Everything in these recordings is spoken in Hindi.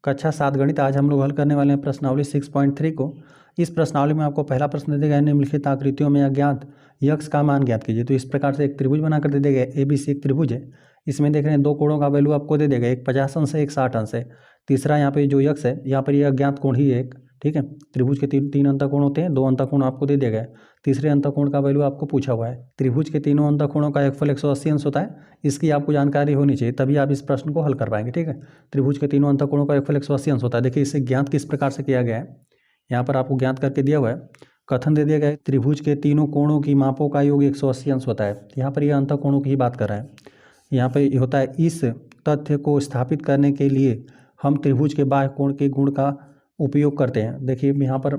कक्षा 7 गणित। आज हम लोग हल करने वाले हैं प्रश्नावली 6.3 को। इस प्रश्नावली में आपको पहला प्रश्न दे दिया गया, निम्नलिखित आकृतियों में अज्ञात यक्ष का मान ज्ञात कीजिए। तो इस प्रकार से एक त्रिभुज बनाकर दे दिया गया, ABC एक त्रिभुज है। इसमें देख रहे हैं दो कोणों का वैल्यू आपको दे देगा, एक 50 अंश है, एक 60 अंश है। तीसरा यहाँ पे जो यक्ष है, यहाँ पर ये अज्ञात कोण ही है एक, ठीक है। त्रिभुज के तीन अंतःकोण होते हैं, दो अंतःकोण आपको दे दिया गया है। तीसरे अंतःकोण का वैल्यू आपको पूछा हुआ है। त्रिभुज के तीनों अंतःकोणों का योगफल 180 अंश होता है, इसकी आपको जानकारी होनी चाहिए, तभी आप इस प्रश्न को हल कर पाएंगे, ठीक है। त्रिभुज के तीनों अंतःकोणों का योगफल 180 अंश होता है। देखिए इसे ज्ञात किस प्रकार से किया गया है, यहाँ पर आपको ज्ञात करके दिया हुआ है। कथन दे दिया गया है, त्रिभुज के तीनों कोणों की मापों का योग 180 अंश होता है। यहाँ पर यह अंतःकोणों की ही बात कर रहे हैं। यहाँ पर होता है, इस तथ्य को स्थापित करने के लिए हम त्रिभुज के बाह्य कोण के गुण का उपयोग करते हैं। देखिए यहाँ पर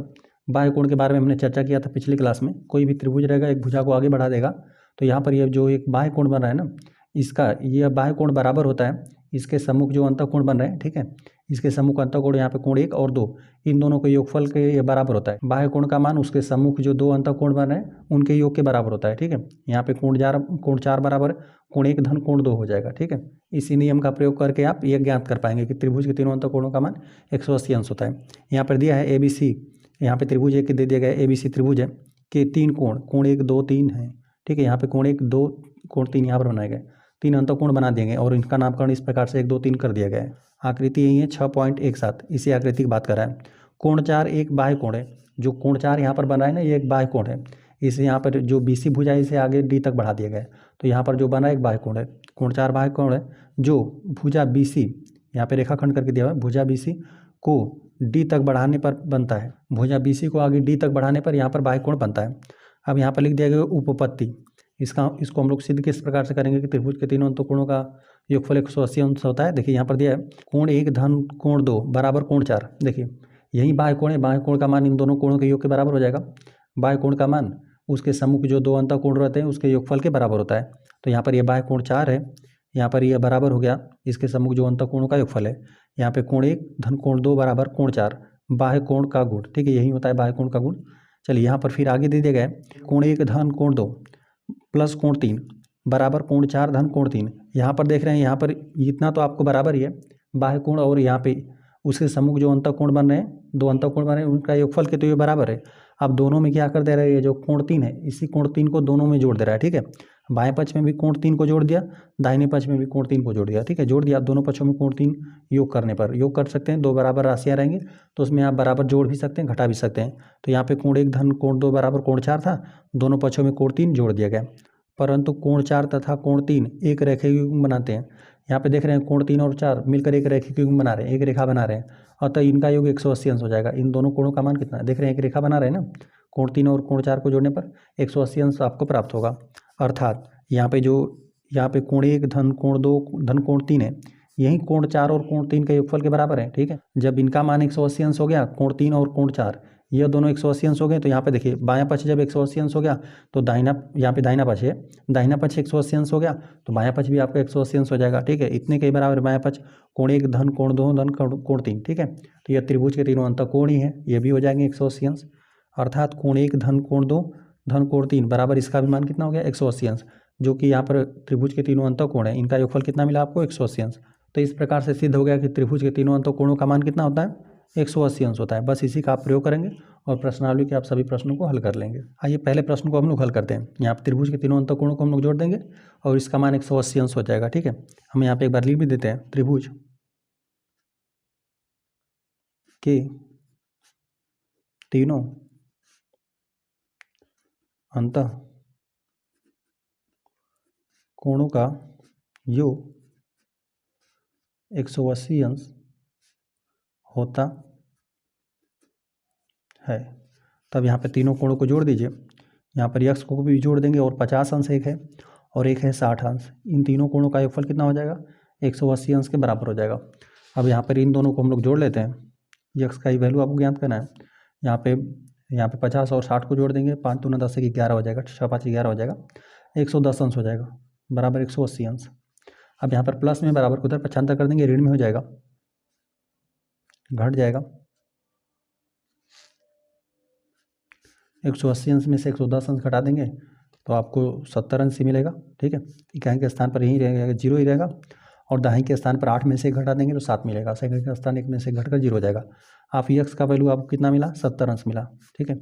बाह्य कोण के बारे में हमने चर्चा किया था पिछली क्लास में। कोई भी त्रिभुज रहेगा, एक भुजा को आगे बढ़ा देगा, तो यहाँ पर ये जो एक बाह्य कोण बन रहा है ना, इसका यह बाह्य कोण बराबर होता है इसके सम्मुख जो अंतःकोण बन रहे हैं, ठीक है। इसके सम्मुख अंतःकोण यहाँ पे कोण 1 और 2, इन दोनों के योगफल के ये बराबर होता है। बाह्य कोण का मान उसके सम्मुख जो दो अंतःकोण बन रहे हैं उनके योग के बराबर होता है, ठीक है। यहाँ पे कोण 4 बराबर कोण 1 धन कोण 2 हो जाएगा, ठीक है। इसी नियम का प्रयोग करके आप ये ज्ञात कर पाएंगे कि त्रिभुज के तीनों अंतःकोणों का मान 180 अंश होता है। यहाँ पर दिया है ABC, यहाँ पे त्रिभुज एक दे दिया गया है, ABC त्रिभुज है कि तीन कोण 1 2 3 है, ठीक है। यहाँ पे कोण 1 2 कोण 3 यहाँ पर बनाए गए, तीन अंतःकोण बना दिए गए और इनका नामकरण इस प्रकार से 1 2 3 कर दिया गया है। आकृति यही है 6.17, इसी आकृति की बात कर रहा है। कोण 4 एक बाह्य कोण है, जो कोण 4 यहाँ पर बना है ना, ये एक बाह्य कोण है। इसे यहाँ पर जो BC भुजा है इसे आगे D तक बढ़ा दिया गया है, तो यहाँ पर जो बना है एक बाह्य कोण है। कोण 4 बाह्य कोण है, जो भुजा BC यहाँ पे रेखाखंड करके दिया हुआ है, भुजा BC को D तक बढ़ाने पर बनता है। भुजा BC को आगे D तक बढ़ाने पर यहाँ पर बाह्य कोण बनता है। अब यहाँ पर लिख दिया गया उपपत्ति, इसको हम लोग सिद्ध किस प्रकार से करेंगे कि त्रिभुज के तीनों अंतःकोणों का योगफल 180 अंश होता है। देखिए यहाँ पर दिया है, कोण 1 धन कोण 2 बराबर कोण 4। देखिए यही बाह्य कोण है, बाह्य कोण का मान इन दोनों कोणों के योग के बराबर हो जाएगा। बाह्य कोण का मान उसके सम्मुख जो दो अंतःकोण रहते हैं उसके योगफल के बराबर होता है। तो यहाँ पर यह बाह्य कोण 4 है, यहाँ पर यह बराबर हो गया इसके सम्मुख जो अंतःकोणों का योगफल है। यहाँ पे कोण 1 धन कोण 2 बराबर कोण 4, बाह्य कोण का गुण, ठीक है। यही होता है बाह्य कोण का गुण। चलिए यहाँ पर फिर आगे दे दिया गया है, कोण 1 धन कोण 2 प्लस कोण 3 बराबर कोण 4 धन कोण 3। यहाँ पर देख रहे हैं, यहाँ पर इतना तो आपको बराबर ही है बाह्य कोण, और यहाँ पे उसके सम्मुख जो अंतःकोण बन रहे हैं, दो अंतःकोण बन रहे हैं, उनका योगफल के तो ये बराबर है। अब दोनों में क्या कर दे रहा है, ये जो कोण 3 है इसी कोण 3 को दोनों में जोड़ दे रहा है, ठीक है। बाएं पक्ष में भी कोण 3 को जोड़ दिया, दाहिने पक्ष में भी कोण 3 को जोड़ दिया, ठीक है। जोड़ दिया, दोनों पक्षों में कोण 3 योग करने पर योग कर सकते हैं। दो बराबर राशियाँ रहेंगी तो उसमें आप बराबर जोड़ भी सकते हैं, घटा भी सकते हैं। तो यहाँ पे कोण 1 धन कोण 2 बराबर कोण 4 था, दोनों पक्षों में कोण 3 जोड़ दिया गया। परंतु कोण 4 तथा कोण 3 एक रेखीय युग्म बनाते हैं। यहाँ पे देख रहे हैं कोण 3 और 4 मिलकर एक रेखीय युग्म बना रहे हैं, एक रेखा बना रहे हैं, अतः इनका योग 180 अंश हो जाएगा। इन दोनों कोणों का मान कितना है, देख रहे हैं एक रेखा बना रहे हैं ना, कोण 3 और कोण 4 को जोड़ने पर 180 अंश आपको प्राप्त होगा। अर्थात यहाँ पे कोण 1 धन कोण 2 धन कोण 3 है, यही कोण 4 और कोण 3 के योगफल के बराबर है, ठीक है। जब इनका मान 180 अंश हो गया, कोण 3 और कोण 4 ये दोनों 180 अंश हो गए, तो यहाँ पे देखिए बायां पक्ष जब 180 अंश हो गया तो यहाँ पे दाहिना पक्ष है, दाहिना पक्ष 180 अंश हो गया तो बायां पक्ष भी आपका 180 अंश हो जाएगा, ठीक है। इतने के बराबर बायां पक्ष कोण 1 धन कोण 2 धन कोण 3, ठीक है। तो यह त्रिभुज के तीनों अंतःकोण ही है, ये भी हो जाएंगे 180 अंश। अर्थात कोण 1 धन कोण 2 धन कोण 3 बराबर इसका भी मान कितना हो गया, 180 अंश, जो कि यहाँ पर त्रिभुज के तीनों अंतःकोण है, इनका योगफल कितना मिला आपको, 180 अंश। तो इस प्रकार से सिद्ध हो गया कि त्रिभुज के तीनों अंतःकोणों का मान कितना होता है, 180 अंश होता है। बस इसी का आप प्रयोग करेंगे और प्रश्नावली के आप सभी प्रश्नों को हल कर लेंगे। आइए पहले प्रश्न को हम लोग हल करते हैं। यहाँ पर त्रिभुज के तीनों अंतःकोणों को हम लोग जोड़ देंगे और इसका मान 180 अंश हो जाएगा, ठीक है। हम यहाँ पे एक बार लिख भी देते हैं, त्रिभुज के तीनों अंतःकोणों का योग 180 अंश होता है। तब यहाँ पे तीनों कोणों को जोड़ दीजिए, यहाँ पर यक्ष को भी जोड़ देंगे और 50 अंश एक है और एक है 60 अंश। इन तीनों कोणों का योगफल कितना हो जाएगा, 180 अंश के बराबर हो जाएगा। अब यहाँ पर इन दोनों को हम लोग जोड़ लेते हैं, यक्ष का ही वैल्यू आपको ज्ञात करना है। यहाँ पे 50 और 60 को जोड़ देंगे, 5 दूना 10 से 11 हो जाएगा, 6 5 11 हो जाएगा, 110 अंश हो जाएगा बराबर 180 अंश। अब यहाँ पर प्लस में बराबर को उधर पक्षांतर कर देंगे, ऋण में हो जाएगा, घट जाएगा। 180 अंश में से 110 अंश घटा देंगे तो आपको 70 अंश ही मिलेगा, ठीक है। इकाई के स्थान पर यही रहेगा, 0 ही रहेगा और दाहिने के स्थान पर 8 में से 1 घटा देंगे तो 7 मिलेगा। सेकंड के स्थान 1 में से घटकर 0 हो जाएगा। आप यक्स का वैल्यू आपको कितना मिला, 70 अंश मिला। ठीक है,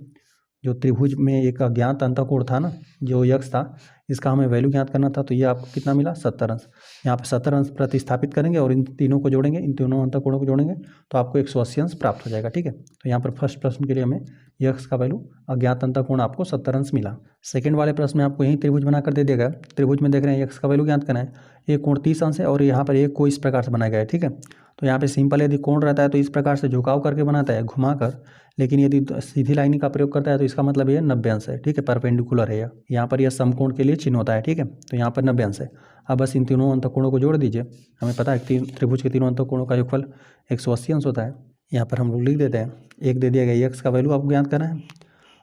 जो त्रिभुज में एक अज्ञात अंतःकोण था ना, जो यक्स था, इसका हमें वैल्यू ज्ञात करना था, तो ये आपको कितना मिला, 70 अंश। यहाँ पे 70 अंश प्रतिस्थापित करेंगे और इन तीनों को जोड़ेंगे, इन तीनों अंतःकोणों को जोड़ेंगे तो आपको 180 अंश प्राप्त हो जाएगा। ठीक है, तो यहाँ पर फर्स्ट प्रश्न के लिए हमें यक्स का वैल्यू अज्ञात अंतःकोण आपको 70 अंश मिला। सेकंड वाले प्रश्न में आपको यही त्रिभुज बनाकर दे देगा। त्रिभुज में देख रहे हैं यक्स का वैल्यू ज्ञात करना है। एक कोण 30 अंश है और यहाँ पर एक कोण इस प्रकार से बनाया गया है। ठीक है, तो यहाँ पे सिंपल यदि कोण रहता है तो इस प्रकार से झुकाव करके बनाता है, घुमाकर, लेकिन यदि सीधी लाइन का प्रयोग करता है तो इसका मतलब ये 90 अंश है। ठीक है, परपेंडिकुलर है यहाँ पर यह समकोण के लिए चिन्ह होता है। ठीक है, तो यहाँ पर 90 अंश है। अब बस इन तीनों अंतःकोणों को जोड़ दीजिए। हमें पता है कि त्रिभुज के तीनों अंतःकोणों का योगफल 180 अंश होता है। यहाँ पर हम लोग लिख देते हैं, एक दे दिया गया यक्स का वैल्यू आपको ज्ञात करना है,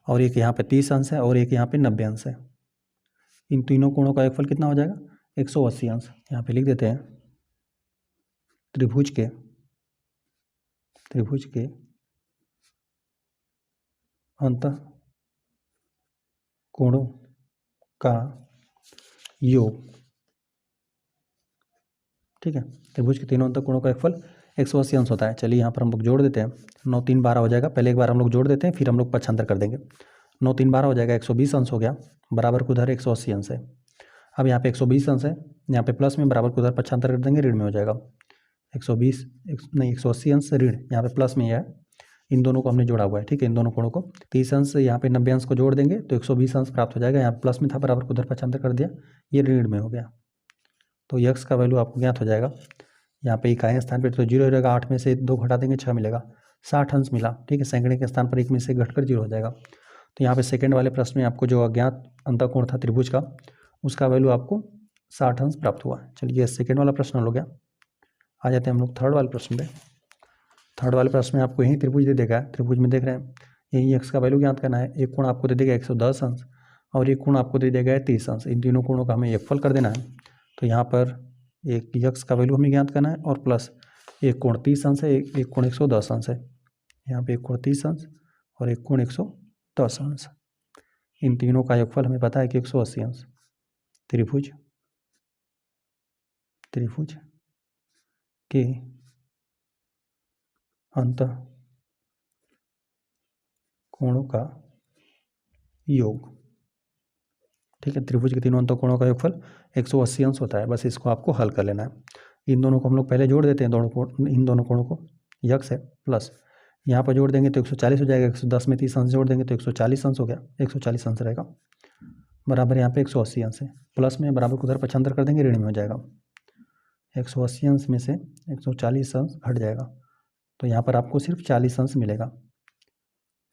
और एक यहाँ पे 30 अंश है और एक यहाँ पे 90 अंश है। इन तीनों कोणों का योगफल कितना हो जाएगा, 180 अंश। यहाँ पे लिख देते हैं त्रिभुज के अंतःकोणों का योग। ठीक है, त्रिभुज के तीनों अंतःकोणों का योगफल 180 अंश होता है। चलिए यहाँ पर हम लोग जोड़ देते हैं। 9 3 12 हो जाएगा। पहले एक बार हम लोग जोड़ देते हैं, फिर हम लोग पक्षांतर कर देंगे। 9 3 12 हो जाएगा, 120 अंश हो गया, बराबर को उधर 180 अंश है। अब यहाँ पे 120 अंश है, यहाँ पे प्लस में, बराबर को उधर पक्षांतर कर देंगे, ऋण में हो जाएगा। 180 अंश ऋण, यहाँ पे प्लस में है, इन दोनों को हमने जोड़ा हुआ है। ठीक है, इन दोनों कोणों को 30 अंश, यहाँ पे 90 अंश को जोड़ देंगे तो 120 अंश प्राप्त हो जाएगा। यहाँ प्लस में था, बराबर को उधर पक्षांतर कर दिया, ये ऋण में हो गया। तो यक्स का वैल्यू आपको ज्ञात हो जाएगा। यहाँ पे इकाई स्थान पर तो 0 रहेगा, 8 में से 2 घटा देंगे 6 मिलेगा, 60 अंश मिला। ठीक है, सैकड़े के स्थान पर 1 में से घटकर 0 हो जाएगा। तो यहाँ पे सेकंड वाले प्रश्न में आपको जो अज्ञात अंतःकोण था त्रिभुज का, उसका वैल्यू आपको 60 अंश प्राप्त हुआ। चलिए सेकंड वाला प्रश्न हो गया। आ जाते हैं हम लोग थर्ड वाले प्रश्न पे। थर्ड वाले प्रश्न में आपको यही त्रिभुज दे देगा। त्रिभुज में देख रहे हैं यही यक्स का वैल्यू ज्ञात करना है। एक कोण आपको दे देगा 110 अंश और एक कोण आपको दे देगा 30 अंश। इन तीनों कोणों का हमें योगफल कर देना है। तो यहाँ पर एक यक्स का वैल्यू हमें ज्ञात करना है और प्लस एक कोण 30 अंश है, एक कोण 110 अंश है। यहाँ पे एक कोण 30 अंश और एक कोण 110 अंश। इन तीनों का योगफल हमें पता है कि 180 अंश। त्रिभुज के अंतःकोणों का योग। ठीक है, त्रिभुज के तीनों अंतःकोणों का योगफल 180 अंश होता है। बस इसको आपको हल कर लेना है। इन दोनों को हम लोग पहले जोड़ देते हैं, इन दोनों कोणों को, यक्स है प्लस यहाँ पर जोड़ देंगे तो 140 हो जाएगा। 110 में 30 अंश जोड़ देंगे तो 140 अंश हो गया, 140 अंश रहेगा, बराबर यहाँ पे 180 अंश है। प्लस में बराबर को उधर पक्षांतर कर देंगे, ऋण में हो जाएगा। 180 अंश में से 140 अंश हट जाएगा तो यहाँ पर आपको सिर्फ 40 अंश मिलेगा।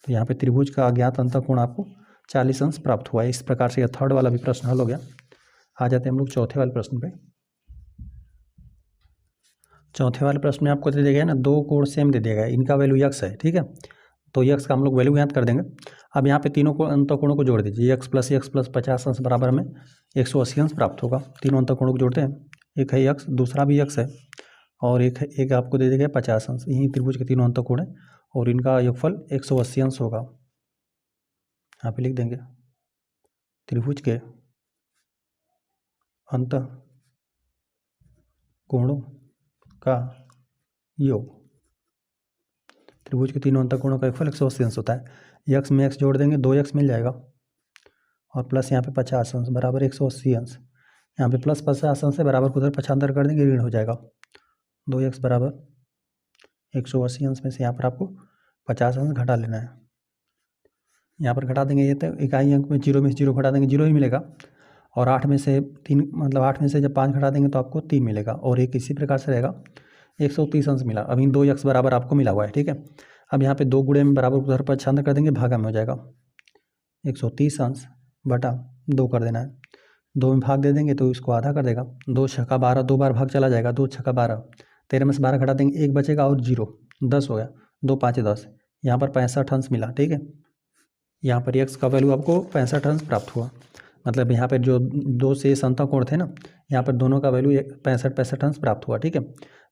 तो यहाँ पे त्रिभुज का अज्ञात अंतःकोण आपको 40 अंश प्राप्त हुआ है। इस प्रकार से यह थर्ड वाला भी प्रश्न हल हो गया। आ जाते हैं हम लोग चौथे वाले प्रश्न पे। चौथे वाले प्रश्न में आपको दे दिया गया ना, 2 कोण सेम दे दिया गया है, इनका वैल्यू यक्स है। ठीक है, तो यक्स का हम लोग वैल्यू ज्ञात कर देंगे। अब यहाँ पे तीनों को अंतःकोणों को जोड़ दीजिए, यक्स प्लस 50 अंश बराबर में 180 अंश प्राप्त होगा। तीनों अंतःकोणों को जोड़ते हैं, एक है यक्स, दूसरा भी यक्स है और एक आपको दे दिया गया 50 अंश। यही त्रिभुज के तीनों अंतःकोण है और इनका योगफल 180 अंश होगा। यहाँ पे लिख देंगे त्रिभुज के अंतःकोणों का योग। त्रिभुज के तीनों अंतःकोणों का योगफल 180 अंश होता है। यक्स में एक्स जोड़ देंगे, 2 यक्स मिल जाएगा और प्लस यहाँ पे 50 अंश बराबर 180 अंश। यहाँ पे प्लस 50 अंश से बराबर को उधर पक्षांतर कर देंगे, ऋण हो जाएगा। 2 यक्स बराबर 180 अंश में से यहाँ पर आपको 50 अंश घटा लेना है। यहाँ पर घटा देंगे, ये तो इकाई अंक में 0 में से 0 घटा देंगे, 0 ही मिलेगा। और 8 में से 3, मतलब 8 में से जब 5 घटा देंगे तो आपको 3 मिलेगा और एक इसी प्रकार से रहेगा, 130 अंश मिला। अब इन 2 यक्स बराबर आपको मिला हुआ है। ठीक है, अब यहाँ पे 2 गुणे में बराबर उधर पर छांद कर देंगे, भागा में हो जाएगा। 130 अंश बटा 2 कर देना है। 2 में भाग दे देंगे तो इसको आधा कर देगा। 2 छक्का 12, 2 बार भाग चला जाएगा, 2 छक्का 12, 13 में से 12 घटा देंगे, 1 बचेगा और 0, 10 हो गया। 2 5 10, यहाँ पर 65 अंश मिला। ठीक है, यहाँ पर यक्स का वैल्यू आपको 65 अंश प्राप्त हुआ। मतलब यहाँ पर जो 2 शेष अंतःकोण थे ना, यहाँ पर दोनों का वैल्यू 65 अंश प्राप्त हुआ। ठीक है,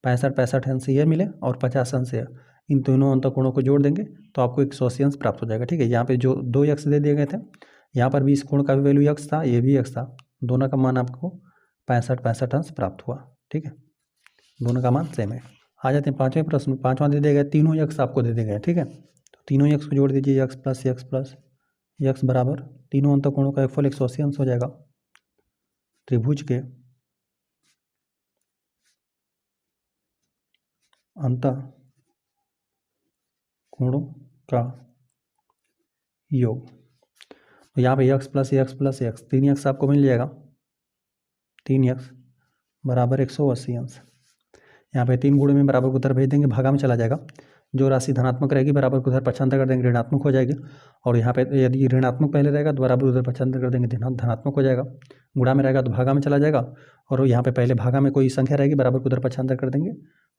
65 अंश ये मिले और 50 अंश ये। इन दोनों अंतःकोणों को जोड़ देंगे तो आपको 180 अंश प्राप्त हो जाएगा। ठीक है, यहाँ पे जो 2 यक्स दे दिए गए थे, यहाँ पर भी इस कोण का भी वैल्यू यक्स था, ये भी यक्स था, दोनों का मान आपको 65 अंश प्राप्त हुआ। ठीक है, दोनों का मान सेम है। आ जाते हैं पाँचवें प्रश्न। पाँचवां दे दिया गया तीनों यक्स आपको दे दिए गए, ठीक है। तो तीनों यक्स को जोड़ दीजिए, यक्स प्लस यक्स बराबर तीनों अंत कोणों का योगफल 180 अंश हो जाएगा। त्रिभुज के अंत कोणों का योग। तो यहाँ पे यक्स प्लस यक्स 3 यक्स आपको मिल जाएगा। 3 यक्स बराबर 180 अंश। यहाँ पे 3 गुणे में बराबर को उधर भेज देंगे, भागा में चला जाएगा। जो राशि धनात्मक रहेगी बराबर को उधर पक्षांतर कर देंगे, ऋणात्मक हो जाएगी। और यहाँ पे यदि ऋणात्मक पहले रहेगा तो बराबर उधर पक्षांतर कर देंगे, धनात्मक हो जाएगा। गुणा में रहेगा तो भागा में चला जाएगा। और यहाँ पे पहले भागा में कोई संख्या रहेगी बराबर को उधर पक्षांतर कर देंगे,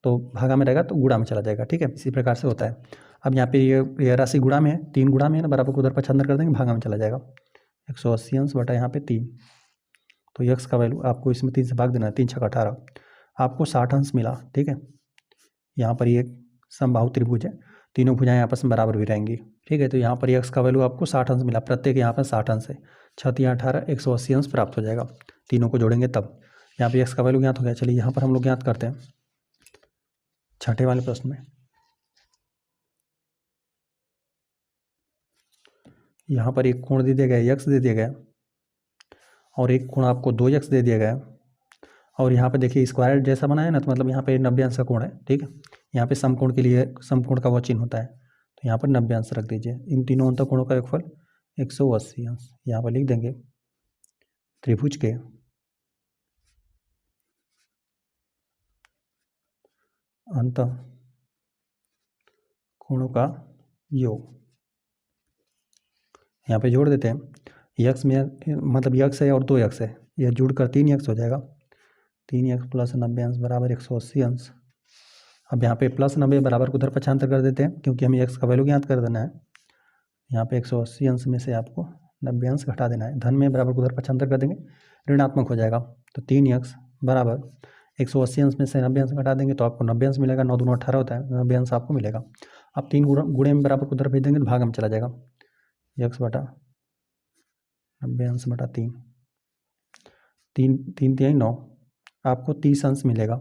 तो भागा में रहेगा तो गुणा में चला जाएगा, ठीक है। इसी प्रकार से होता है। अब यहाँ पे ये राशि गुणा में है, 3 गुणा में है ना, बराबर को उधर पक्षांतर कर देंगे, भागा में चला जाएगा। 180 अंश बटा यहाँ पे 3। तो यक्स का वैल्यू आपको इसमें 3 से भाग देना है, 3 छक्का 18, आपको 60 अंश मिला, ठीक है। यहाँ पर ये समबाहु त्रिभुज है, तीनों भुजाएं आपस में बराबर भी रहेंगी, ठीक है। तो यहाँ पर यक्स का वैल्यू आपको 60 अंश मिला, प्रत्येक यहाँ पर 60 अंश है। 6 18 180 अंश प्राप्त हो जाएगा, तीनों को जोड़ेंगे तब। यहाँ पे यक्स का वैल्यू ज्ञात हो गया। चलिए यहाँ पर हम लोग ज्ञात करते हैं छठे वाले प्रश्न में। यहाँ पर एक कोण दे दिया गया, यक्स दे दिया गया, और एक कोण आपको 2 यक्स दे दिया गया। और यहाँ पे देखिए स्क्वायर जैसा बना है ना, तो मतलब यहाँ पे 90 अंश का कोण है, ठीक है। यहाँ पे समकोण के लिए समकोण का वो चिन्ह होता है, तो यहाँ पर 90 अंश रख दीजिए। इन तीनों अंत कोणों का योगफल 180 अंश। यहाँ पर लिख देंगे त्रिभुज के अंत कोणों का योग। यहाँ पे जोड़ देते हैं, यक्स में मतलब यक्स है और 2 यक्स है, यह जुड़कर 3 यक्स हो जाएगा। 3 यक्स प्लस 90 अंश बराबर 180 अंश। अब यहाँ पे प्लस 90 बराबर को उधर पक्षांतर कर देते हैं, क्योंकि हमें यक्स का वैल्यू ज्ञात कर देना है। यहाँ पे 180 अंश में से आपको 90 अंश घटा देना है, धन में बराबर को उधर पक्षांतर कर देंगे, ऋणात्मक हो जाएगा। तो 3 यक्स बराबर 180 अंश में से 90 अंश घटा देंगे तो आपको 90 अंश मिलेगा। 9 दूनी 18 होता है, 90 अंश आपको मिलेगा। अब 3 गुणे में बराबर को उधर भेज देंगे तो भाग में चला जाएगा, यक्स बटा 90 अंश बटा 3, 3 3 9, आपको 30 अंश मिलेगा।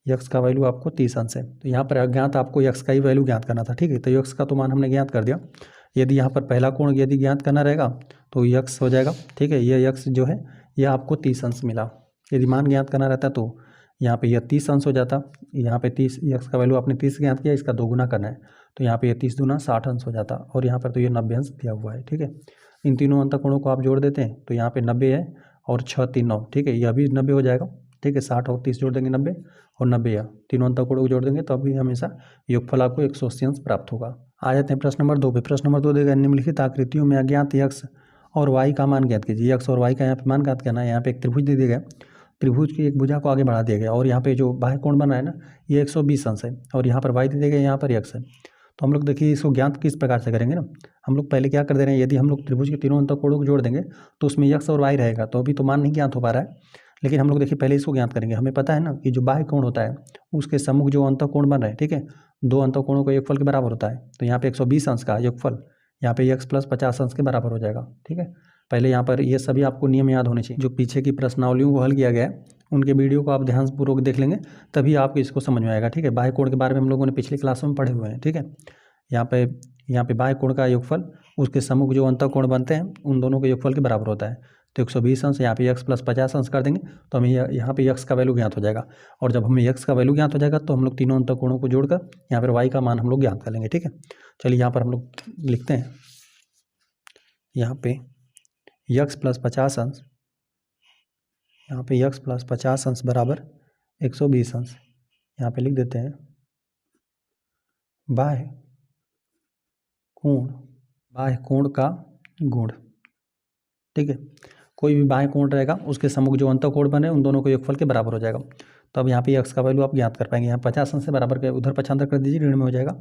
यक्स का वैल्यू आपको 30 अंश है। तो यहाँ पर अज्ञात आपको यक्स का ही वैल्यू ज्ञात करना था, ठीक है। तो यक्स का तो मान हमने ज्ञात कर दिया। यदि यहाँ पर पहला कोण यदि ज्ञात करना रहेगा तो यक्स हो जाएगा, ठीक है। यह यक्स जो है यह आपको 30 अंश मिला। यदि मान ज्ञात करना रहता तो यहाँ पे यह 30 अंश हो जाता। यहाँ पे 30 यक्स का वैल्यू आपने 30 ज्ञात किया, इसका 2 गुना करना है, तो यहाँ पे यह 30 दूना 60 अंश हो जाता। और यहाँ पर तो ये 90 अंश दिया हुआ है, ठीक है। इन तीनों अंत कोणों को आप जोड़ देते हैं तो यहाँ पे 90 है और 6 3 9, ठीक है। यह भी 90 हो जाएगा, ठीक है। 60 और 30 जोड़ देंगे 90, और 90 या तीनों अंत कोणों को जोड़ देंगे तो अभी हमेशा योगफल आपको 180 अंश प्राप्त होगा। आ जाते हैं प्रश्न नंबर 2 पे। प्रश्न नंबर 2 देगा निम्नलिखित आकृतियों में अज्ञात यक्स और वाई का मान ज्ञात कीजिए। यक्स और वाई का यहाँ पे मान ज्ञात करना है। यहाँ पे एक त्रिभुज दे दिया गया, त्रिभुज की एक भुजा को आगे बढ़ा दिया गया, और यहाँ पे जो बाह्य कोण बना है ना ये 120 अंश है, और यहाँ पर वाई दे दिया गया, यहाँ पर यक्स है। तो हम लोग देखिए इसको ज्ञात किस प्रकार से करेंगे ना, हम लोग पहले क्या कर दे रहे हैं, यदि हम लोग त्रिभुज के तीनों अंत कोणों को जोड़ देंगे तो उसमें यक्स और वाई रहेगा, तो अभी तो मान नहीं ज्ञात हो पा रहा है। लेकिन हम लोग देखिए पहले इसको ज्ञात करेंगे। हमें पता है ना कि जो बाह्य कोण होता है उसके सम्मुख जो अंत कोण बन रहे हैं, ठीक है, 2 अंत कोणों का योगफल के बराबर होता है। तो यहाँ पे 120 अंश का योगफल यहाँ पे यक्स प्लस 50 अंश के बराबर हो जाएगा, ठीक है। पहले यहाँ पर ये सभी आपको नियम याद होने चाहिए। जो पीछे की प्रश्नावलियों को हल किया गया है उनके वीडियो को आप ध्यानपूर्वक देख लेंगे, तभी आपको इसको समझ में आएगा, ठीक है। बाह्य कोण के बारे में हम लोगों ने पिछली क्लासों में पढ़े हुए हैं, ठीक है। यहाँ पे बाह्य कोण का योगफल उसके सम्मुख जो अंत कोण बनते हैं उन दोनों के योगफल के बराबर होता है। तो 120 अंश यहाँ पे यक्स प्लस 50 अंश कर देंगे तो हमें यहाँ पे यक्स का वैल्यू ज्ञात हो जाएगा। और जब हमें यक्स का वैल्यू ज्ञात हो जाएगा तो हम लोग तीनों अंत कोणों को जोड़कर यहाँ पर वाई का मान हम लोग ज्ञात कर लेंगे, ठीक है। चलिए यहाँ पर हम लोग लिखते हैं, यहाँ पे यक्स प्लस 50 अंश, यहाँ पे यक्स प्लस 50 अंश बराबर 120 अंश। यहाँ पे लिख देते हैं बाह्य कोण का गुण, ठीक है। कोई भी बाह्य कोण रहेगा उसके सम्मुख जो अंत कोण बने उन दोनों के योगफल के बराबर हो जाएगा। तो अब यहाँ पे यक्स का वैल्यू आप ज्ञात कर पाएंगे। यहाँ 50 अंश से बराबर के उधर पक्षांतर कर दीजिए, ऋण में हो जाएगा।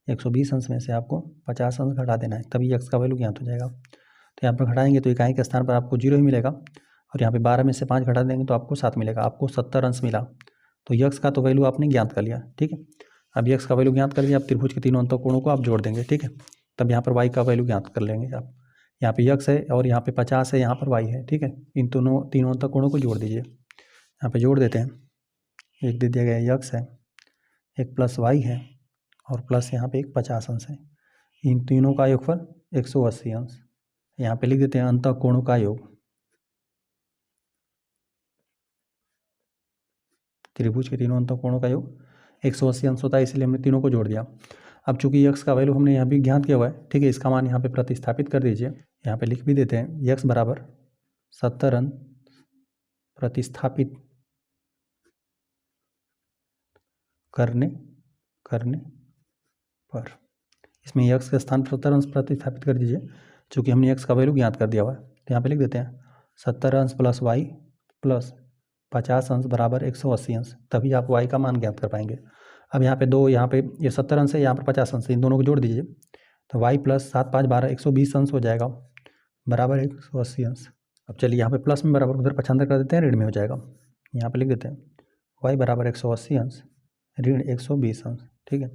120 अंश में से आपको 50 अंश घटा देना है, तभी यक्स का वैल्यू ज्ञात हो जाएगा। तो यहाँ पर घटाएंगे तो इकाई के स्थान पर आपको 0 ही मिलेगा, और यहाँ पे 12 में से 5 घटा देंगे तो आपको 7 मिलेगा। आपको 70 अंश मिला। तो यक्स का तो वैल्यू आपने ज्ञात कर लिया, ठीक है। अब यक्स का वैल्यू ज्ञात कर लिया, अब त्रिभुज के तीनों अंत कोणों को आप जोड़ देंगे, ठीक है। तब यहाँ पर वाई का वैल्यू ज्ञात कर लेंगे आप। यहाँ पे यक्स है और यहाँ पे 50 है, यहाँ पर वाई है, ठीक है। इन तीनों अंत कोणों को जोड़ दीजिए। यहाँ पे जोड़ देते हैं, एक दे दिया गया यक्स है, एक प्लस वाई है और प्लस यहाँ पे एक 50 अंश है। इन तीनों का योगफल 180 अंश। यहाँ पे लिख देते हैं अंतःकोणों का योग। त्रिभुज के तीनों अंतःकोणों का योग 180 अंश होता है, इसलिए हमने तीनों को जोड़ दिया। अब चूंकि यक्स का वैल्यू हमने यहाँ भी ज्ञात किया हुआ है, ठीक है, इसका मान यहाँ पे प्रतिस्थापित कर दीजिए। यहाँ पे लिख भी देते हैं यक्स बराबर 70 अंश प्रतिस्थापित करने पर। इसमें यक्स के स्थान पर 70 अंश प्रतिस्थापित कर दीजिए, चूँकि हमने यक्स का वैल्यू ज्ञात कर दिया हुआ है। तो यहाँ पे लिख देते हैं 70 अंश प्लस वाई प्लस 50 अंश बराबर 180 अंश, तभी आप वाई का मान ज्ञात कर पाएंगे। अब यहाँ पे दो, यहाँ पे ये 70 अंश है, यहाँ पर 50 अंश है, इन दोनों को जोड़ दीजिए तो वाई प्लस 7 5 12 120 अंश हो जाएगा बराबर 180 अंश। अब चलिए यहाँ पे प्लस में बराबर उधर पक्षांतर कर देते हैं, ऋण में हो जाएगा। यहाँ पे लिख देते हैं वाई बराबर 180 अंश ऋण 120 अंश, ठीक है।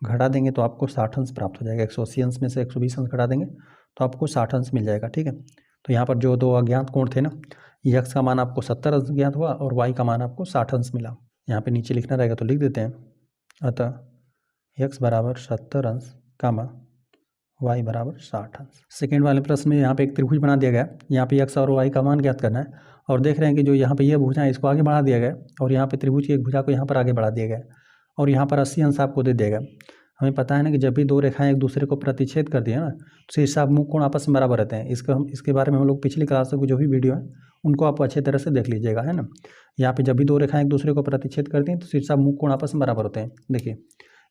घटा देंगे तो आपको 60 अंश प्राप्त हो जाएगा। 180 अंश में से 120 अंश घटा देंगे तो आपको 60 अंश मिल जाएगा, ठीक है। तो यहाँ पर जो दो अज्ञात कोण थे ना, यक्स का मान आपको 70 अंश ज्ञात हुआ और वाई का मान आपको 60 अंश मिला। यहाँ पे नीचे लिखना रहेगा तो लिख देते हैं अतः यक्स बराबर 70 अंश कामा वाई बराबर 60 अंश। सेकेंड वाले प्रश्न में यहाँ पे एक त्रिभुज बना दिया गया, यहाँ पे यक्स और वाई का मान ज्ञात करना है और देख रहे हैं कि जो यहाँ पे ये भुजा है इसको आगे बढ़ा दिया गया और यहाँ पे त्रिभुज की एक भुजा को यहाँ पर आगे बढ़ा दिया गया और यहाँ पर 80 अंश आपको दे दिया गया। हमें पता है ना कि जब भी दो रेखाएं एक दूसरे को प्रतिच्छेद करती है ना, तो हिसाब मुख कोण आपस में बराबर रहते हैं। इसके बारे में हम लोग पिछली क्लास में जो भी वीडियो है उनको आप अच्छे तरह से देख लीजिएगा, है ना। यहाँ पे जब भी दो रेखाएं एक दूसरे को प्रतिच्छेद करती हैं तो शीर्षा मुख कोण आपस में बराबर होते हैं। देखिए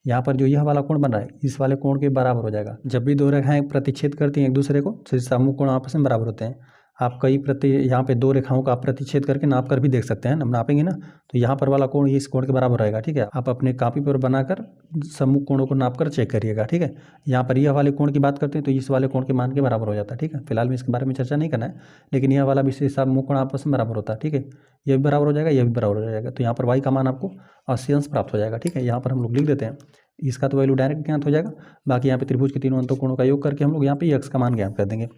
यहाँ पर जो यह वाला कोण बन रहा है इस वाले कोण के बराबर हो जाएगा। जब भी दो रेखाएं प्रतिच्छेद करती हैं एक दूसरे को तो शीर्षा मुख कोण आपस में बराबर होते हैं। आप कई यहाँ पे दो रेखाओं का आप प्रतिच्छेद करके नाप कर भी देख सकते हैं ना, नापेंगे ना तो यहाँ पर वाला कोण इस कोण के बराबर रहेगा, ठीक है। आप अपने कॉपी पर बनाकर सम्मुख कोणों को नाप कर चेक करिएगा, ठीक है। यहाँ पर यह वाले कोण की बात करते हैं तो इस वाले कोण के मान के बराबर हो जाता है, ठीक है। फिलहाल में इसके बारे में चर्चा नहीं करना है, लेकिन यह वाला भी हिसाब मुख कोण आपस में बराबर होता है, ठीक है। यह भी बराबर हो जाएगा, यह भी बराबर हो जाएगा, तो यहाँ पर वाई का मान आपको 80 अंश प्राप्त हो जाएगा, ठीक है। यहाँ पर हम लोग लिख देते हैं, इसका तो वैल्यू डायरेक्ट ज्ञात हो जाएगा। बाकी यहाँ पे त्रिभुज के तीनों अंतःकोणों का योग करके हम लोग यहाँ पे यक्स का मान ज्ञात कर देंगे।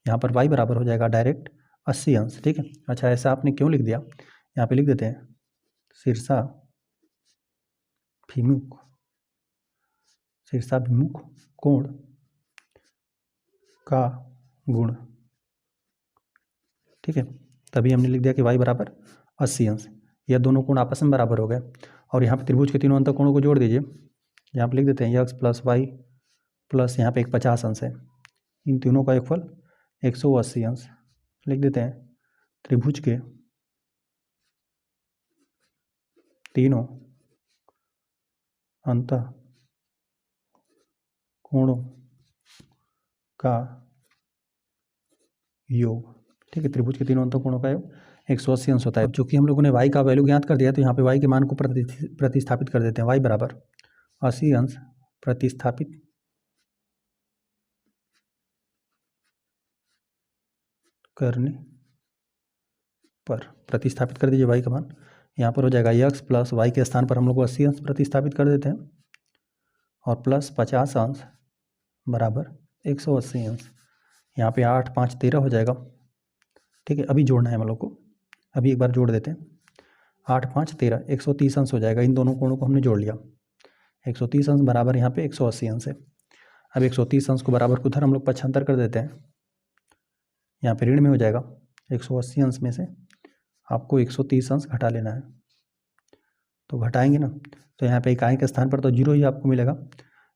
यहाँ पर वाई बराबर हो जाएगा डायरेक्ट 80 अंश, ठीक है। अच्छा ऐसा आपने क्यों लिख दिया, यहाँ पे लिख देते हैं शीर्षाभिमुख कोण का गुण, ठीक है। तभी हमने लिख दिया कि वाई बराबर 80 अंश। यह दोनों कोण आपस में बराबर हो गए और यहाँ पे त्रिभुज के तीनों अंतःकोणों को जोड़ दीजिए। यहाँ पे लिख देते हैं यक्स प्लस वाई प्लस यहाँ पे एक 50 अंश है, इन तीनों का योगफल 180 अंश। लिख देते हैं त्रिभुज के तीनों अंतःकोणों का योग, ठीक है। त्रिभुज के तीनों अंतःकोणों का योग 180 अंश होता है। चूंकि हम लोगों ने वाई का वैल्यू ज्ञात कर दिया तो यहाँ पे वाई के मान को प्रतिस्थापित कर देते हैं। वाई बराबर 80 अंश प्रतिस्थापित करने पर, प्रतिस्थापित कर दीजिए वाई का मान। यहाँ पर हो जाएगा यक्स प्लस वाई के स्थान पर हम लोग को 80 अंश प्रतिस्थापित कर देते हैं और प्लस 50 अंश बराबर 180 अंश। यहाँ पे 8 5 13 हो जाएगा, ठीक है। अभी जोड़ना है हम लोग को, अभी एक बार जोड़ देते हैं। 8 5 13 130 अंश हो जाएगा। इन दोनों कोणों को हमने जोड़ लिया। 130 अंश बराबर यहाँ पे 180 अंश है। अब 130 अंश को बराबर को उधर हम लोग पक्षांतर कर देते हैं, यहाँ पे ऋण में हो जाएगा। 180 अंश में से आपको 130 अंश घटा लेना है, तो घटाएंगे ना तो यहाँ पे इकाई के स्थान पर तो 0 ही आपको मिलेगा।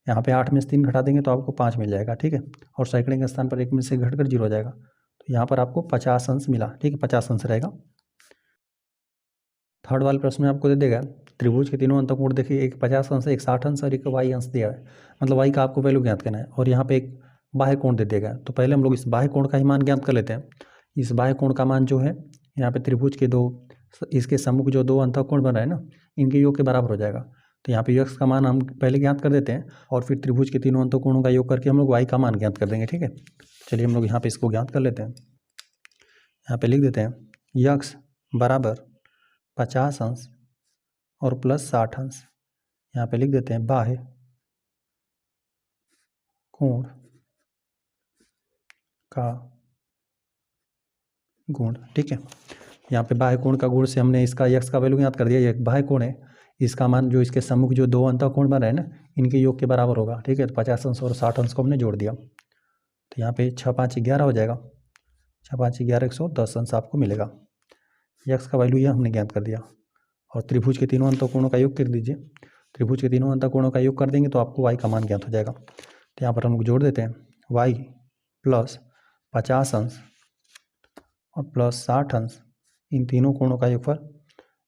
यहाँ पे 8 में से 3 घटा देंगे तो आपको 5 मिल जाएगा, ठीक है। और सैकड़े के स्थान पर 1 में से घटकर 0 हो जाएगा, तो यहाँ पर आपको 50 अंश मिला, ठीक है। 50 अंश रहेगा। थर्ड वाले प्रश्न में आपको दे देगा त्रिभुज के तीनों अंतःकोण देखिए, एक 50 अंश है, एक 60 अंश और एक वाई अंश दिया है, मतलब वाई का आपको वैल्यू ज्ञात करना है। और यहाँ पे एक बाह्य कोण दे देगा, तो पहले हम लोग इस बाह्य कोण का ही मान ज्ञात कर लेते हैं। इस बाह्य कोण का मान जो है यहाँ पे त्रिभुज के इसके सम्मुख जो दो अंतःकोण बन रहे हैं ना, इनके योग के बराबर हो जाएगा। तो यहाँ पे यक्स का मान हम पहले ज्ञात कर देते हैं और फिर त्रिभुज के तीनों अंतःकोणों का योग करके हम लोग वाई का मान ज्ञात कर देंगे, ठीक है। चलिए हम लोग यहाँ पे इसको ज्ञात कर लेते हैं। यहाँ पे लिख देते हैं यक्स बराबर 50 अंश और प्लस 60 अंश। यहाँ पे लिख देते हैं बाह्य कोण का गुण, ठीक है। यहाँ पे बाह्य कोण का गुण से हमने इसका यक्स का वैल्यू ज्ञात कर दिया। ये एक बाह्य कोण है, इसका मान जो इसके सम्मुख जो दो अंतः कोण बन रहे हैं ना, इनके योग के बराबर होगा। ठीक है, तो 50 अंश और 60 अंश को हमने जोड़ दिया, तो यहाँ पे 6 5 11 हो जाएगा। 6 5 11 110 अंश आपको मिलेगा। यक्स का वैल्यू यह हमने ज्ञात कर दिया। और त्रिभुज के तीनों अंतः कोणों का योग कर दीजिए। त्रिभुज के तीनों अंतः कोणों का योग कर देंगे तो आपको वाई का मान ज्ञात हो जाएगा। तो यहाँ पर हम लोग जोड़ देते हैं, वाई प्लस 50 अंश और प्लस 60 अंश, इन तीनों कोणों का योगफल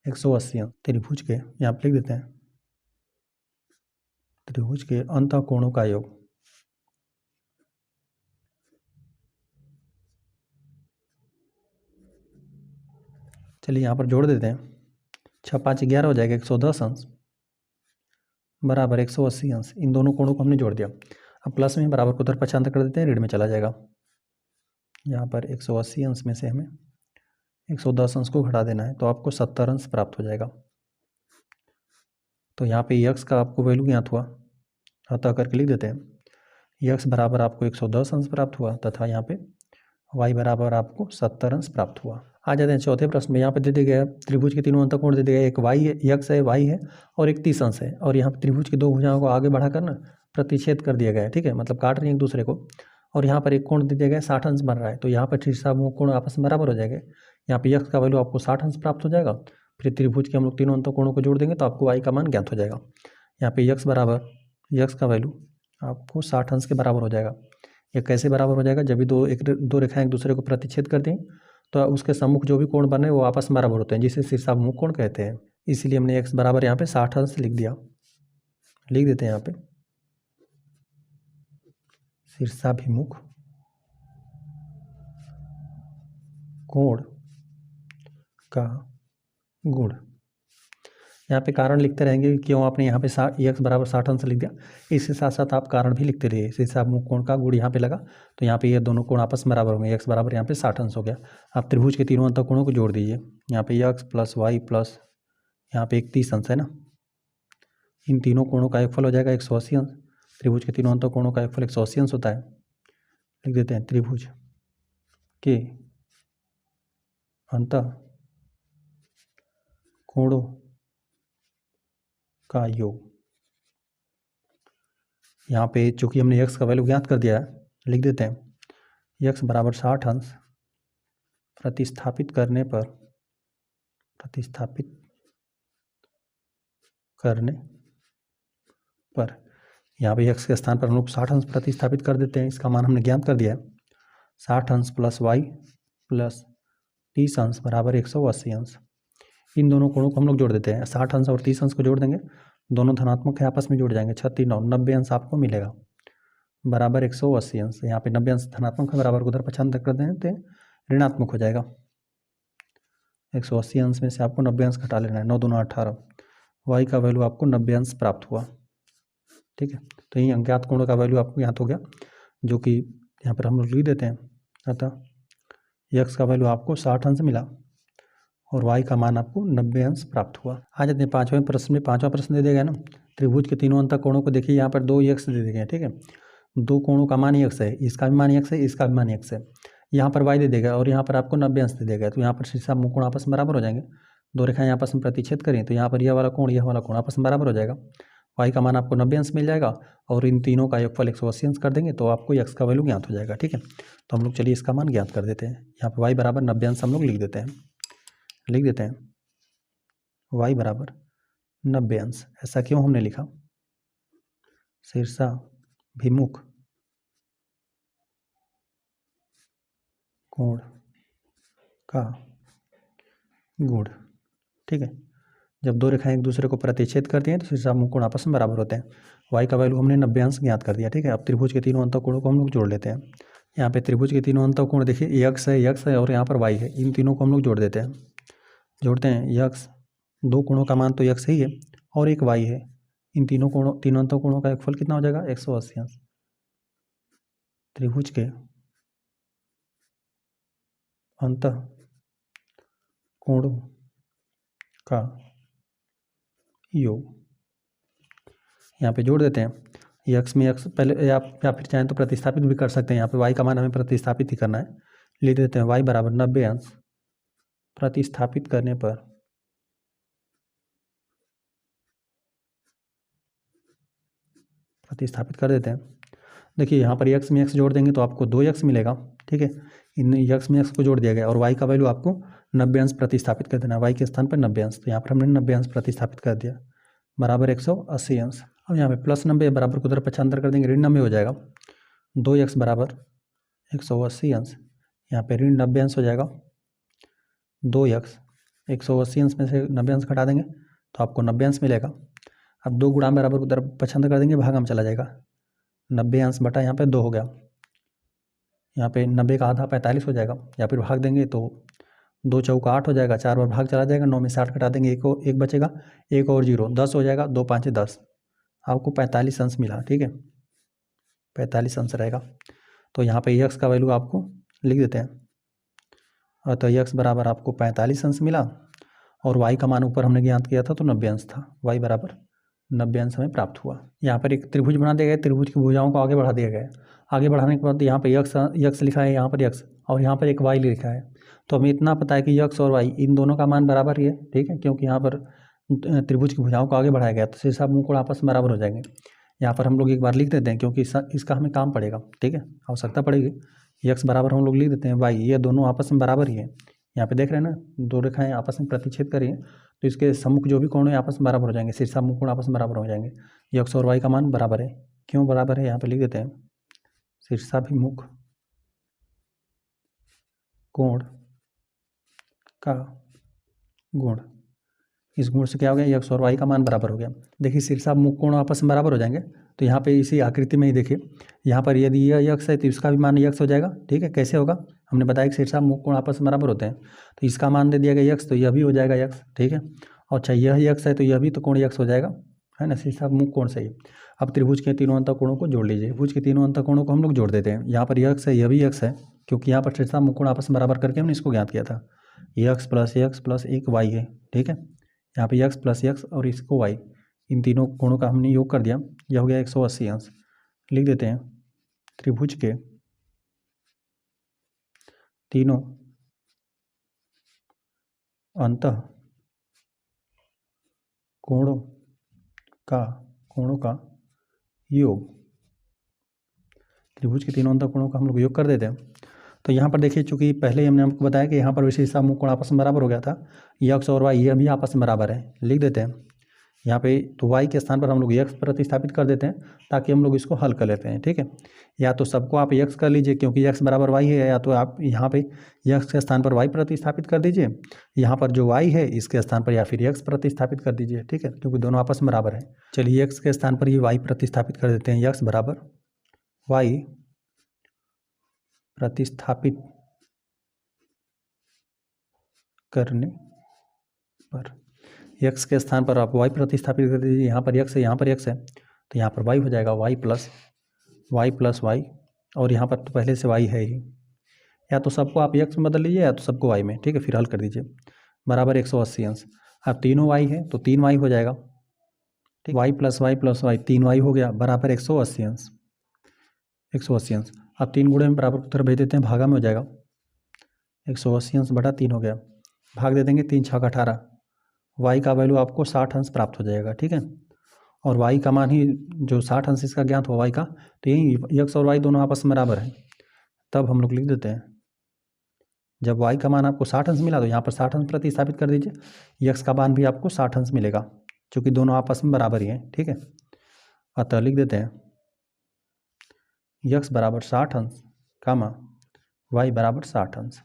180 अंश। त्रिभुज के यहाँ पर लिख देते हैं, त्रिभुज के अंतः कोणों का योग चलिए यहाँ पर जोड़ देते हैं। 6 5 11 हो जाएगा, 110 अंश बराबर 180 अंश। इन दोनों कोणों को हमने जोड़ दिया। अब प्लस में बराबर को उधर पक्षांतर कर देते हैं, ऋण में चला जाएगा। यहाँ पर 180 अंश में से हमें 110 अंश को घटा देना है, तो आपको 70 अंश प्राप्त हो जाएगा। तो यहाँ पे यक्स का आपको वैल्यू ज्ञात हुआ, अतः करके लिख देते हैं, यक्स बराबर आपको 110 अंश प्राप्त हुआ तथा यहाँ पे वाई बराबर आपको 70 अंश प्राप्त हुआ। आ जाते हैं चौथे प्रश्न में। यहाँ पे दे दिया गया त्रिभुज के तीनों अंतः कोण दे दिया गया, एक वाई है, यक्स है, वाई है और एक 30 अंश है। और यहाँ पे त्रिभुज की दो भुजाओं को आगे बढ़ाकर ना प्रतिच्छेद कर दिया गया है। ठीक है, मतलब काट रही है एक दूसरे को। और यहाँ पर एक कोण दे दिया गया 60 अंश बन रहा है, तो यहाँ पर शीर्षाभिमुख कोण आपस में बराबर हो जाएंगे। यहाँ पे यक्स का वैल्यू आपको 60 अंश प्राप्त हो जाएगा। फिर त्रिभुज के हम लोग तीनों अंतः कोणों को जोड़ देंगे तो आपको वाई का मान ज्ञात हो जाएगा। यहाँ पे यक्स बराबर, यक्स का वैल्यू आपको 60 अंश के बराबर हो जाएगा। ये कैसे बराबर हो जाएगा, जब भी दो रेखाएं एक दूसरे को प्रतिच्छेद कर दें तो उसके सम्मुख जो भी कोण बने वो आपस में बराबर होते हैं, जिसे शीर्षाभिमुख कोण कहते हैं। इसीलिए हमने x बराबर यहाँ पे 60 अंश लिख दिया। लिख देते हैं यहाँ पे शीर्षाभिमुख कोण का गुण। यहाँ पे कारण लिखते रहेंगे कि क्यों आपने यहाँ पे x बराबर 60 अंश लिख दिया। इसके साथ साथ आप कारण भी लिखते रहिए। शीर्षाभिमुख कोण का गुण यहाँ पे लगा तो यहाँ पे ये दोनों कोण आपस में बराबर होंगे। x बराबर यहाँ पे 60 अंश हो गया। आप त्रिभुज के तीनों अंतः कोणों को जोड़ दीजिए। यहाँ पे x प्लस वाई प्लस यहाँ पे 31 अंश है ना, इन तीनों कोणों का योगफल हो जाएगा 180 अंश। त्रिभुज के तीनों अंतः कोणों का योगफल 180 अंश होता है। लिख देते हैं त्रिभुज के अंतः कोणों का योग। यहाँ पे चूंकि हमने x का वैल्यू ज्ञात कर दिया है, लिख देते हैं x बराबर 60 अंश प्रतिस्थापित करने पर यहाँ पे x के स्थान पर हम लोग 60 अंश प्रतिस्थापित कर देते हैं। इसका मान हमने ज्ञात कर दिया है, 60 अंश प्लस वाई प्लस 30 अंश बराबर 180 अंश। इन दोनों कोणों को हम लोग जोड़ देते हैं। 60 अंश और 30 अंश को जोड़ देंगे, दोनों धनात्मक है, आपस में जुड़ जाएंगे। 36 9 90 अंश आपको मिलेगा बराबर 180 अंश। यहाँ पे 90 अंश धनात्मक है, बराबर को उधर पक्षांतर कर देते हैं, ऋणात्मक हो जाएगा। 180 अंश में से आपको 90 अंश घटा लेना है, 9 दूना 18। वाई का वैल्यू आपको 90 अंश प्राप्त हुआ। ठीक है, तो यही अज्ञात कोणों का वैल्यू आपको ज्ञात हो गया, जो कि यहाँ पर हम लोग लिख देते हैं। अतः यक्स का वैल्यू आपको 60 अंश मिला और वाई का मान आपको 90 अंश प्राप्त हुआ। आ जाते हैं पाँचवें प्रश्न में। पाँचवा प्रश्न दे दिया गया ना, त्रिभुज के तीनों अंतः कोणों को देखिए, यहाँ पर 2 यक्स दे दिए गए। ठीक है, दो कोणों का मान यक्स है, इसका भी मान यक्स है, इसका भी मान यक्स है। यहाँ पर वाई दे देगा और यहाँ पर आपको 90 अंश दे देगा, तो यहाँ पर शीर्षाभिमुख कोण आपस में बराबर हो जाएंगे। दो रेखाएं आपस में प्रतिच्छेद करें तो यहाँ पर यह वाला कोण आपस में बराबर हो जाएगा। वाई का मान आपको 90 अंश मिल जाएगा और इन तीनों का योगफल 180 अंश कर देंगे तो आपको x का वैल्यू ज्ञात हो जाएगा। ठीक है, तो हम लोग चलिए इसका मान ज्ञात कर देते हैं। यहाँ पर y बराबर 90 अंश हम लोग लिख देते हैं y बराबर 90 अंश। ऐसा क्यों हमने लिखा, शीर्षाभिमुख कोण का गुण। ठीक है, जब दो रेखाएं एक दूसरे को प्रतिच्छेद करती हैं तो शीर्षाभिमुख कोण आपस में बराबर होते हैं। y का वैल्यू हमने 90 अंश ज्ञात कर दिया। ठीक है, अब त्रिभुज के तीनों अंतः कोणों को हम लोग जोड़ लेते हैं। यहाँ पे त्रिभुज के तीनों अंतः कोण देखिए, x है और यहाँ पर y है, इन तीनों को हम लोग जोड़ देते हैं। जोड़ते हैं x, दो कोणों का मान तो x ही है और एक y है, इन तीनों अंतः कोणों का योगफल कितना हो जाएगा 180 अंश। त्रिभुज के अंतः कोणों का योग यहाँ पे जोड़ देते हैं। x में x पहले या फिर चाहें तो प्रतिस्थापित भी कर सकते हैं। यहाँ पे y का मान हमें प्रतिस्थापित ही करना है। लिख देते हैं y बराबर 90 अंश प्रतिस्थापित करने पर प्रतिस्थापित कर देते हैं। देखिए यहाँ पर x में x जोड़ देंगे तो आपको 2x मिलेगा, ठीक है। इन x में x को जोड़ दिया गया और y का वैल्यू आपको 90 अंश प्रतिस्थापित कर देना है, y के स्थान पर 90 अंश। तो यहाँ पर हमने 90 अंश प्रतिस्थापित कर दिया बराबर 180 अंश। अब यहाँ पे प्लस 90 बराबर को उधर पक्षांतर कर देंगे, ऋण 90 हो जाएगा। 2x बराबर 180 अंश, यहाँ पे ऋण 90 अंश हो जाएगा। 2x 180 अंश में से 90 अंश घटा देंगे तो आपको 90 अंश मिलेगा। अब 2 गुणा बराबर उधर पक्षांतर कर देंगे, भागा में चला जाएगा। 90 अंश बटा यहाँ पे 2 हो गया, यहाँ पे 90 का आधा 45 हो जाएगा, या फिर भाग देंगे तो 2 चौका 8 हो जाएगा, 4 बार भाग चला जाएगा। 9 में से 8 घटा देंगे, एक बचेगा, एक और 0 10 हो जाएगा। 2 5 10, आपको 45 अंश मिला, ठीक है। 45 अंश रहेगा। तो यहाँ पे x का वैल्यू आपको लिख देते हैं, और तो x बराबर आपको 45 अंश मिला और y का मान ऊपर हमने ज्ञात किया था तो 90 अंश था, y बराबर 90 अंश हमें प्राप्त हुआ। यहाँ पर एक त्रिभुज बना दिया गया, त्रिभुज की भुजाओं को आगे बढ़ा दिया गया। आगे बढ़ाने के बाद यहाँ पे x लिखा है, यहाँ पर x और यहाँ पर एक y लिखा है। तो हमें इतना पता है कि x और y इन दोनों का मान बराबर ही है, ठीक है, क्योंकि यहाँ पर त्रिभुज की भुजाओं को आगे बढ़ाया गया तो शीर्षा मुंह कोण आपस में बराबर हो जाएंगे। यहाँ पर हम लोग एक बार लिख देते हैं क्योंकि इसका हमें काम पड़ेगा, ठीक है, आवश्यकता पड़ेगी। x बराबर हम लोग लिख देते हैं y, ये दोनों आपस में बराबर ही है। यहाँ पे देख रहे हैं ना, 2 रेखाएं आपस में प्रतिच्छेद करी हैं तो इसके सम्मुख जो भी कोण है आपस में बराबर हो जाएंगे, शीर्षा मुंह कोण आपस में बराबर हो जाएंगे। x और y का मान बराबर है, क्यों बराबर है यहाँ पे लिख देते हैं, शीर्षाभिमुख कोण का गुण। इस गुण से क्या हो गया, x और y का मान बराबर हो गया। देखिए शीर्षाभिमुख कोण आपस में बराबर हो जाएंगे तो यहाँ पे इसी आकृति में ही देखिए, यहाँ पर यदि यह x है तो इसका भी मान x हो जाएगा, ठीक है। कैसे होगा, हमने बताया कि शीर्षाभिमुख कोण आपस में बराबर होते हैं, तो इसका मान दे दिया गया x तो यह भी हो जाएगा x, ठीक है। और अच्छा यह x है तो यह भी तो कोण x हो जाएगा, है ना, शीर्षाभिमुख कोण से ही। अब त्रिभुज के तीनों अंतःकोणों को जोड़ लीजिए। त्रिभुज के तीनों अंतःकोणों को हम लोग जोड़ देते हैं। यहाँ पर यह x है, यह भी x है, क्योंकि यहाँ पर शीर्षाभिमुख कोण आपस में बराबर करके हमने इसको ज्ञात किया था। x प्लस एक y है, ठीक है। यहाँ पे x प्लस x और इसको y, इन तीनों कोणों का हमने योग कर दिया, यह हो गया 180 अंश। लिख देते हैं त्रिभुज के तीनों अंतः कोणों का योग, त्रिभुज के तीनों अंतः कोणों का हम लोग योग कर देते हैं। तो यहाँ पर देखिए, चूंकि पहले हमने आपको बताया कि यहाँ पर विशेषाभिमुख कोण आपस में बराबर हो गया था, x और y यह भी आपस में बराबर है। लिख देते हैं यहाँ पे, तो y के स्थान पर हम लोग x प्रतिस्थापित कर देते हैं ताकि हम लोग इसको हल कर लेते हैं, ठीक है। या तो सबको आप x कर लीजिए क्योंकि x बराबर y है, या तो आप यहाँ पे x के स्थान पर y प्रतिस्थापित कर दीजिए, यहाँ पर जो y है इसके स्थान पर या फिर x प्रतिस्थापित कर दीजिए, ठीक है, क्योंकि दोनों आपस में बराबर है। चलिए x के स्थान पर ये y प्रतिस्थापित कर देते हैं, x बराबर y प्रतिस्थापित करने पर, x के स्थान पर आप y प्रतिस्थापित कर दीजिए, यहाँ पर x है, यहाँ पर x है, तो यहाँ पर y हो जाएगा y प्लस y, और यहाँ पर तो पहले से y है ही, या तो सबको आप x में बदल लीजिए या तो सबको y में, ठीक है, फिर हल कर दीजिए बराबर 180 अंश। अब तीनों y है तो 3y हो जाएगा, ठीक, y प्लस y 3y हो गया बराबर 180 अंश। 180 अंश अब 3 गुणे में बराबर उत्तर भेज देते हैं, भागा में हो जाएगा 180 अंश बटा 3 हो गया, भाग दे देंगे, 3 6 18, y का वैल्यू आपको 60 अंश प्राप्त हो जाएगा, ठीक है। और y का मान ही जो 60 अंश इसका ज्ञात हुआ y का, तो यही x और y दोनों आपस में बराबर है। तब हम लोग लिख देते हैं, जब y का मान आपको 60 अंश मिला तो यहाँ पर 60 अंश प्रतिस्थापित कर दीजिए, x का मान भी आपको 60 अंश मिलेगा क्योंकि दोनों आपस में बराबर ही हैं, ठीक है। अतः लिख देते हैं x बराबर 60 अंश कामा y बराबर 60 अंश।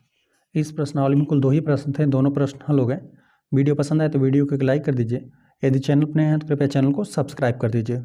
इस प्रश्नावली में कुल 2 ही प्रश्न थे, दोनों प्रश्न हल हो गए। वीडियो पसंद आए तो वीडियो को एक लाइक कर दीजिए, यदि चैनल पर नए हैं तो कृपया चैनल को सब्सक्राइब कर दीजिए।